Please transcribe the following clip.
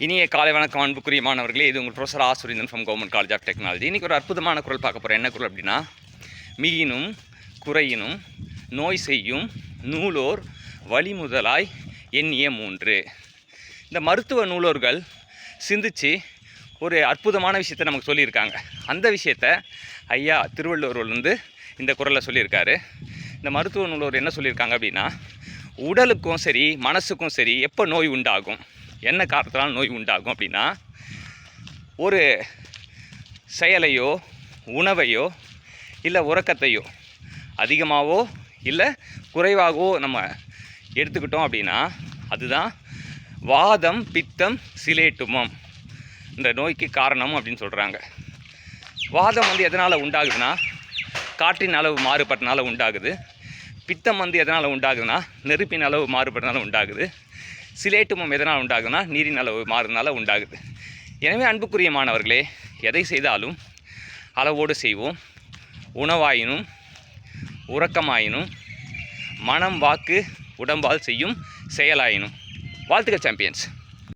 இனிய காலை வணக்கம் அன்புக்குரிய மாணவர்களே. இது உங்கள் professor R Surendran from government college of technology. இன்றைக்கி ஒரு அற்புதமான குரல் பார்க்க போகிறோம். என்ன குரல் அப்படின்னா, மிகினும் குறையினும் நோய் செய்யும் நூலோர் வழிமுதலாய் எண்ணிய 3. இந்த மருத்துவ நூலோர்கள் சிந்தித்து ஒரு அற்புதமான விஷயத்தை நமக்கு சொல்லியிருக்காங்க. அந்த விஷயத்தை ஐயா திருவள்ளுவர் வந்து இந்த குரலில் சொல்லியிருக்காரு. இந்த மருத்துவ நூலோர் என்ன சொல்லியிருக்காங்க அப்படின்னா, உடலுக்கும் சரி மனசுக்கும் சரி எப்போ நோய் உண்டாகும், என்ன காரணத்தினால நோய் உண்டாகும் அப்படின்னா, ஒரு செயலையோ உணவையோ இல்லை உறக்கத்தையோ அதிகமாகவோ இல்லை குறைவாகவோ நம்ம எடுத்துக்கிட்டோம் அப்படின்னா அதுதான் வாதம் பித்தம் சிலேட்டுமம் இந்த நோய்க்கு காரணம் அப்படின்னு சொல்கிறாங்க. வாதம் வந்து எதனால் உண்டாகுதுன்னா, காற்றின் அளவு மாறுபட்டனால உண்டாகுது. பித்தம் வந்து எதனால் உண்டாகுதுன்னா, நெருப்பின் அளவு மாறுபட்டனால உண்டாகுது. சிலேட்டுமம் எதனால் உண்டாகுதுன்னா, நீரின் அளவு மாறுனால உண்டாகுது. எனவே அன்புக்குரிய மாணவர்களே, எதை செய்தாலும் அளவோடு செய்வோம். உணவாயினும் உறக்கமாயினும் மனம் வாக்கு உடம்பால் செய்யும் செயலாயினும். வாழ்த்துக்கள் சாம்பியன்ஸ்.